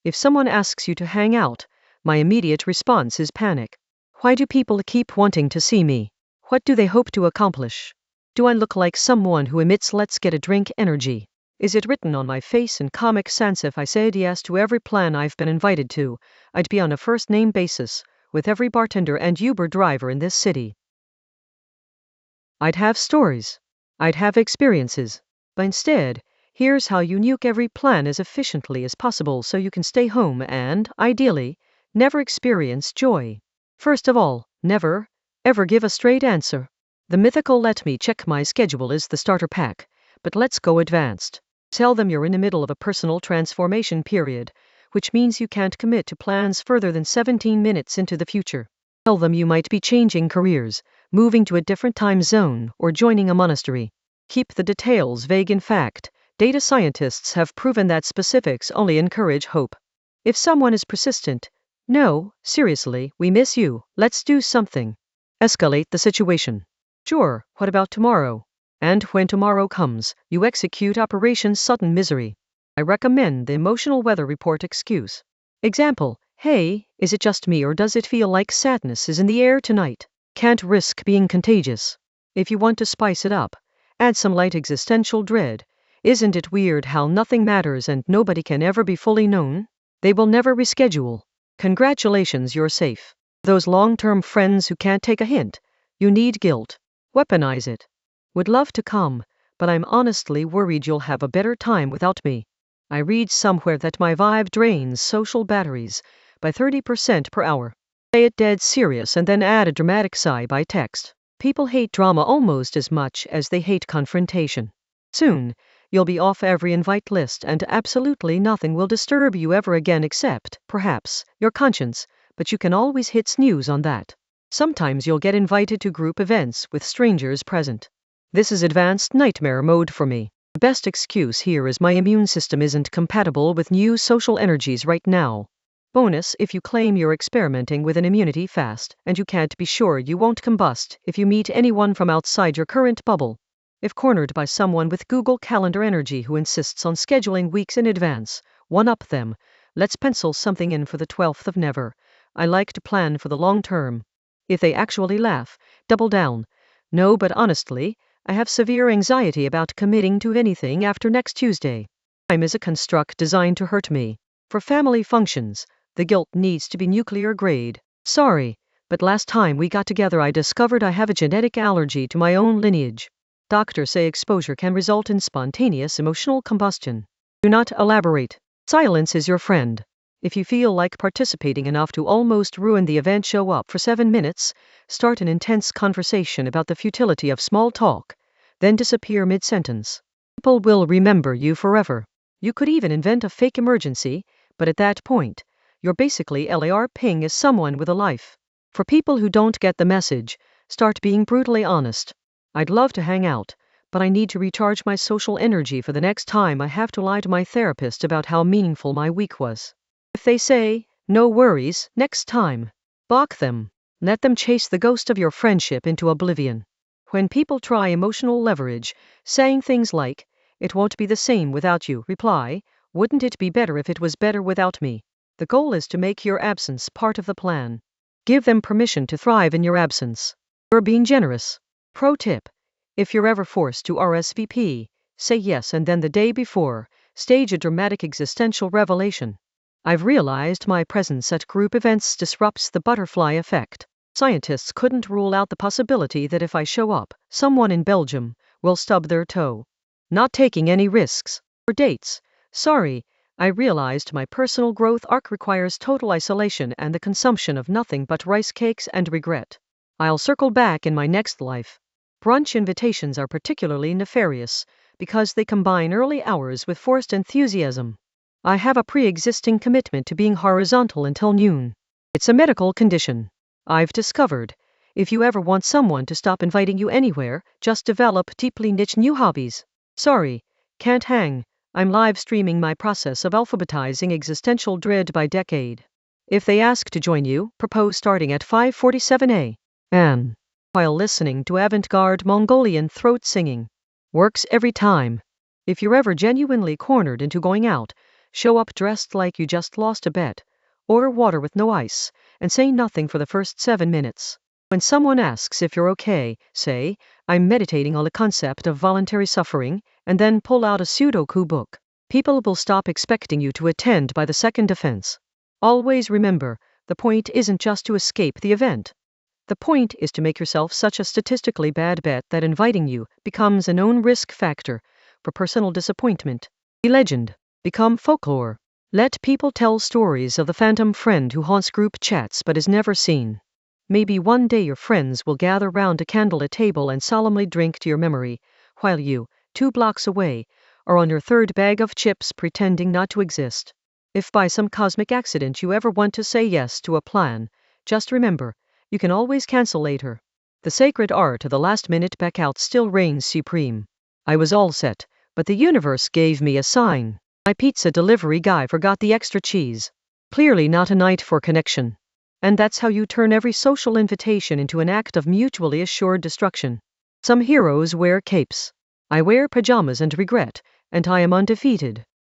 If someone asks you to hang out, my immediate response is panic. Why do people keep wanting to see me? What do they hope to accomplish? Do I look like someone who emits let's get a drink energy? Is it written on my face in Comic Sans if I said yes to every plan I've been invited to? I'd be on a first-name basis with every bartender and Uber driver in this city. I'd have stories. I'd have experiences. But instead, here's how you nuke every plan as efficiently as possible so you can stay home and, ideally, never experience joy. First of all, never, ever give a straight answer. The mythical "let me check my schedule" is the starter pack, but let's go advanced. Tell them you're in the middle of a personal transformation period, which means you can't commit to plans further than 17 minutes into the future. Tell them you might be changing careers, moving to a different time zone, or joining a monastery. Keep the details vague. In fact, data scientists have proven that specifics only encourage hope. If someone is persistent, "No, seriously, we miss you, let's do something." Escalate the situation. "Sure, what about tomorrow?" And when tomorrow comes, you execute Operation Sudden Misery. I recommend the emotional weather report excuse. Example: "Hey, is it just me or does it feel like sadness is in the air tonight? Can't risk being contagious." If you want to spice it up, add some light existential dread. "Isn't it weird how nothing matters and nobody can ever be fully known?" They will never reschedule. Congratulations, you're safe. Those long-term friends who can't take a hint, you need guilt. Weaponize it. "Would love to come, but I'm honestly worried you'll have a better time without me. I read somewhere that my vibe drains social batteries by 30% per hour." Say it dead serious and then add a dramatic sigh by text. People hate drama almost as much as they hate confrontation. Soon, you'll be off every invite list and absolutely nothing will disturb you ever again except, perhaps, your conscience, but you can always hit snooze on that. Sometimes you'll get invited to group events with strangers present. This is advanced nightmare mode for me. The best excuse here is my immune system isn't compatible with new social energies right now. Bonus if you claim you're experimenting with an immunity fast and you can't be sure you won't combust if you meet anyone from outside your current bubble. If cornered by someone with Google Calendar energy who insists on scheduling weeks in advance, one-up them. Let's pencil something in for the 12th of never. I like to plan for the long term. If they actually laugh, double down. "No, but honestly, I have severe anxiety about committing to anything after next Tuesday. Time is a construct designed to hurt me. For family functions, the guilt needs to be nuclear grade. Sorry, but last time we got together I discovered I have a genetic allergy to my own lineage. Doctors say exposure can result in spontaneous emotional combustion." Do not elaborate. Silence is your friend. If you feel like participating enough to almost ruin the event, show up for 7 minutes, start an intense conversation about the futility of small talk, then disappear mid-sentence. People will remember you forever. You could even invent a fake emergency, but at that point, you're basically LARPing as someone with a life. For people who don't get the message, start being brutally honest. "I'd love to hang out, but I need to recharge my social energy for the next time I have to lie to my therapist about how meaningful my week was." If they say, "No worries, next time," balk them. Let them chase the ghost of your friendship into oblivion. When people try emotional leverage, saying things like, "It won't be the same without you," reply, "Wouldn't it be better if it was better without me?" The goal is to make your absence part of the plan. Give them permission to thrive in your absence. You're being generous. Pro tip: if you're ever forced to RSVP, say yes and then the day before, stage a dramatic existential revelation. "I've realized my presence at group events disrupts the butterfly effect. Scientists couldn't rule out the possibility that if I show up, someone in Belgium will stub their toe." Not taking any risks. For dates: "Sorry, I realized my personal growth arc requires total isolation and the consumption of nothing but rice cakes and regret. I'll circle back in my next life." Brunch invitations are particularly nefarious because they combine early hours with forced enthusiasm. "I have a pre-existing commitment to being horizontal until noon. It's a medical condition. I've discovered. If you ever want someone to stop inviting you anywhere, just develop deeply niche new hobbies." "Sorry, can't hang. I'm live streaming my process of alphabetizing existential dread by decade." If they ask to join you, propose starting at 5:47 a.m. while listening to avant-garde Mongolian throat singing. Works every time. If you're ever genuinely cornered into going out, Show up dressed like you just lost a bet. Order water with no ice, and say nothing for the first 7 minutes. When someone asks if you're okay, say, I'm meditating on the concept of voluntary suffering, and then pull out a Sudoku book. People will stop expecting you to attend by the second offense. Always remember, the point isn't just to escape the event. The point is to make yourself such a statistically bad bet that inviting you becomes a known risk factor for personal disappointment. Be legend. Become folklore. Let people tell stories of the phantom friend who haunts group chats but is never seen. Maybe one day your friends will gather round a candlelit table and solemnly drink to your memory, while you, 2 blocks away, are on your 3rd bag of chips pretending not to exist. If by some cosmic accident you ever want to say yes to a plan, just remember, you can always cancel later. The sacred art of the last-minute back-out still reigns supreme. I was all set, but the universe gave me a sign. My pizza delivery guy forgot the extra cheese. Clearly not a night for connection. And that's how you turn every social invitation into an act of mutually assured destruction. Some heroes wear capes. I wear pajamas and regret, and I am undefeated.